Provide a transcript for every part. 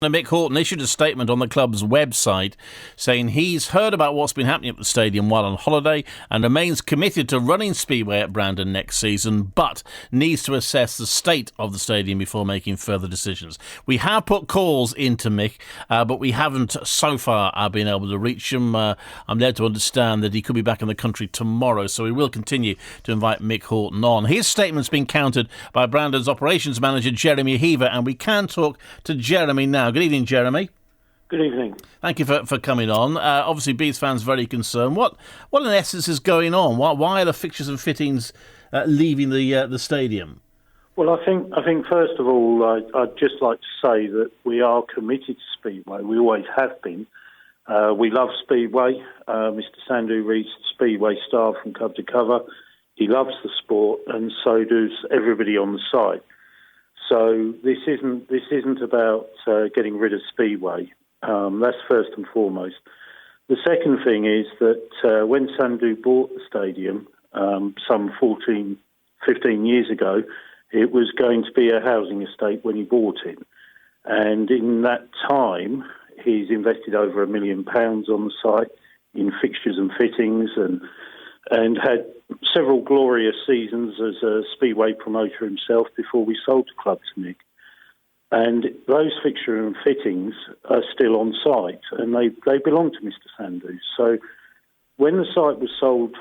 Mick Horton issued a statement on the club's website saying he's heard about what's been happening at the stadium while on holiday and remains committed to running Speedway at Brandon next season, but needs to assess the state of the stadium before making further decisions. We have put calls into Mick, but we haven't so far been able to reach him. I'm led to understand that he could be back in the country tomorrow, so we will continue to invite Mick Horton on. His statement's been countered by Brandon's operations manager, Jeremy Heaver, and we can talk to Jeremy now. Good evening, Jeremy. Good evening. Thank you for coming on. Obviously, Bees fans very concerned. What in essence is going on? Why are the fixtures and fittings leaving the stadium? Well, I think first of all, I'd just like to say that we are committed to Speedway. We always have been. We love Speedway. Mr. Sandhu reads Speedway Star from cover to cover. He loves the sport, and so does everybody on the site. So this isn't about getting rid of Speedway. That's first and foremost. The second thing is that when Sandhu bought the stadium some 14, 15 years ago, it was going to be a housing estate when he bought it. And in that time, he's invested over £1 million on the site in fixtures and fittings and had several glorious seasons as a Speedway promoter himself before we sold the club to Nick. And those fixture and fittings are still on site, and they belong to Mr. Sandhu. So when the site was sold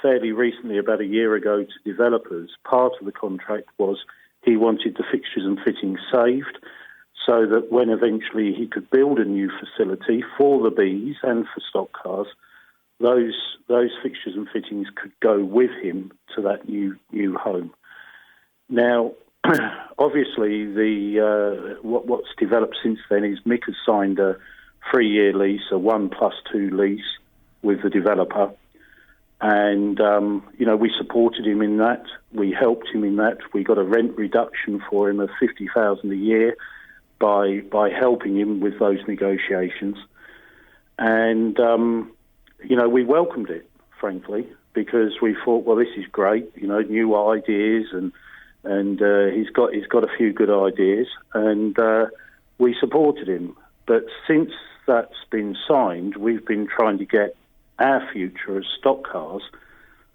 fairly recently, about a year ago, to developers, part of the contract was he wanted the fixtures and fittings saved so that when eventually he could build a new facility for the Bees and for stock cars, those fixtures and fittings could go with him to that new home. Now, obviously, what's developed since then is Mick has signed a 3-year lease, a 1+2 lease with the developer, and we supported him in that. We helped him in that. We got a rent reduction for him of $50,000 a year by helping him with those negotiations, and we welcomed it, frankly, because we thought, well, this is great, new ideas, and he's got a few good ideas, and we supported him. But since that's been signed, we've been trying to get our future as stock cars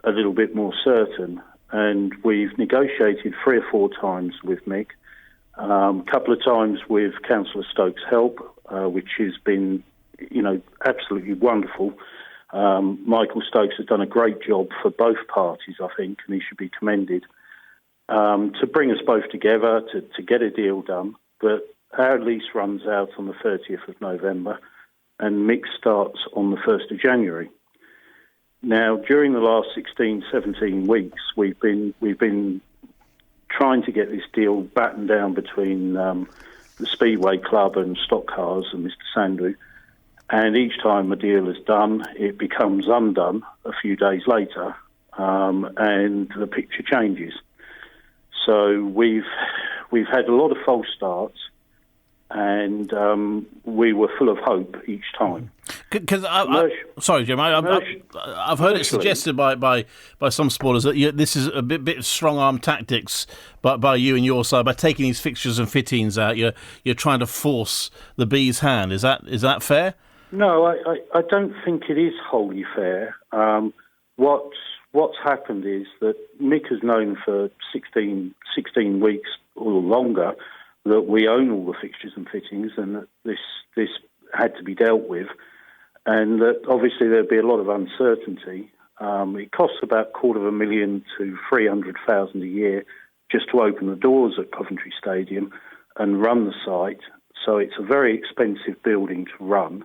a little bit more certain, and we've negotiated 3 or 4 times with Mick, a couple of times with Councillor Stokes' help, which has been, absolutely wonderful. Michael Stokes has done a great job for both parties, I think, and he should be commended, to bring us both together, to get a deal done. But our lease runs out on the 30th of November, and Mick starts on the 1st of January. Now, during the last 16, 17 weeks, we've been trying to get this deal battened down between the Speedway Club and stock cars and Mr. Sandhu. And each time a deal is done, it becomes undone a few days later, and the picture changes. So we've had a lot of false starts, and we were full of hope each time. Because sorry, Jim, I've heard it suggested by some supporters that this is a bit of strong-arm tactics by you and your side. By taking these fixtures and fittings out, you're trying to force the Bees' hand. Is that fair? No, I don't think it is wholly fair. What's happened is that Mick has known for 16 weeks or longer that we own all the fixtures and fittings, and that this had to be dealt with, and that obviously there'd be a lot of uncertainty. It costs about $250,000 to $300,000 a year just to open the doors at Coventry Stadium and run the site. So it's a very expensive building to run.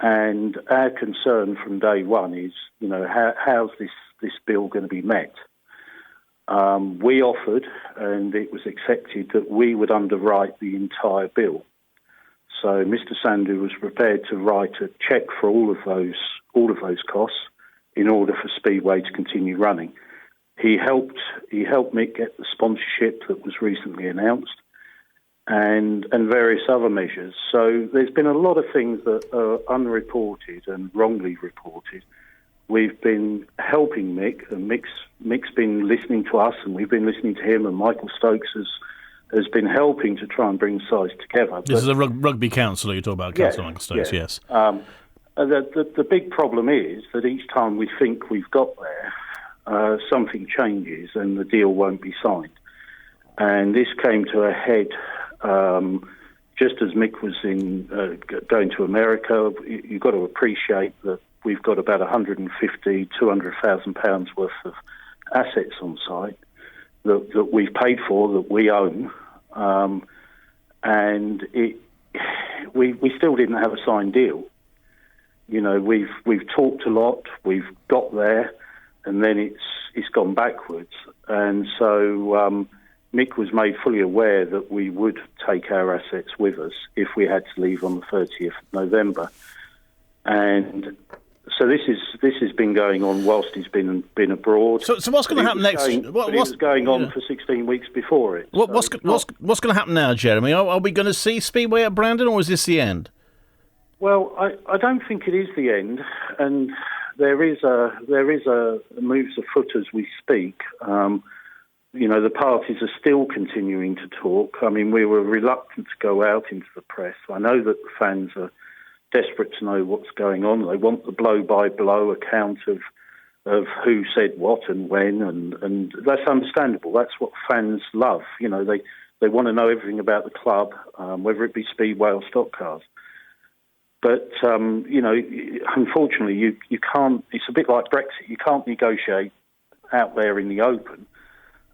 And our concern from day one is, how's this bill going to be met? We offered, and it was accepted, that we would underwrite the entire bill. So Mr. Sandhu was prepared to write a cheque for all of those costs in order for Speedway to continue running. He helped Mick get the sponsorship that was recently announced, and various other measures. So there's been a lot of things that are unreported and wrongly reported. We've been helping Mick, and Mick's been listening to us, and we've been listening to him, and Michael Stokes has been helping to try and bring sides together. This is a rugby council you talk about, Council of States, yes. The big problem is that each time we think we've got there, something changes and the deal won't be signed. And this came to a head just as Mick was going to America. You've got to appreciate that we've got about £150,000, £200,000 worth of assets on site that we've paid for, that we own, and we still didn't have a signed deal. You know, we've talked a lot, we've got there, and then it's gone backwards. And so Mick was made fully aware that we would take our assets with us if we had to leave on the 30th of November. And so this has been going on whilst he's been abroad. So what's going to happen next? It was going on for 16 weeks before it. What's going to happen now, Jeremy? Are we going to see Speedway at Brandon, or is this the end? Well, I don't think it is the end, and there is a moves afoot as we speak. You know, the parties are still continuing to talk. I mean, we were reluctant to go out into the press. I know that the fans are desperate to know what's going on. They want the blow-by-blow account of who said what and when, and that's understandable. That's what fans love. You know, they want to know everything about the club, whether it be Speedway or stock cars. But, you know, unfortunately, you can't... It's a bit like Brexit. You can't negotiate out there in the open.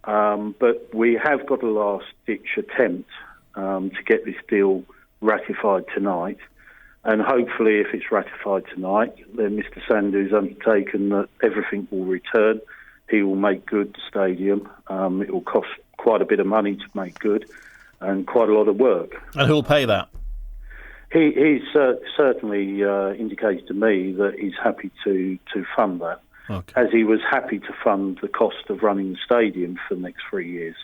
But we have got a last-ditch attempt to get this deal ratified tonight. And hopefully, if it's ratified tonight, then Mr. Sandhu's undertaken that everything will return. He will make good the stadium. It will cost quite a bit of money to make good and quite a lot of work. And who will pay that? He's certainly indicated to me that he's happy to fund that, as he was happy to fund the cost of running the stadium for the next 3 years.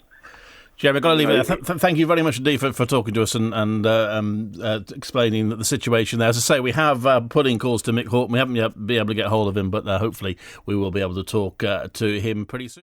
Jeremy, I've got to leave it there. Thank you very much indeed for talking to us and explaining the situation there. As I say, we have put in calls to Mick Hawke. We haven't yet been able to get hold of him, but hopefully we will be able to talk to him pretty soon.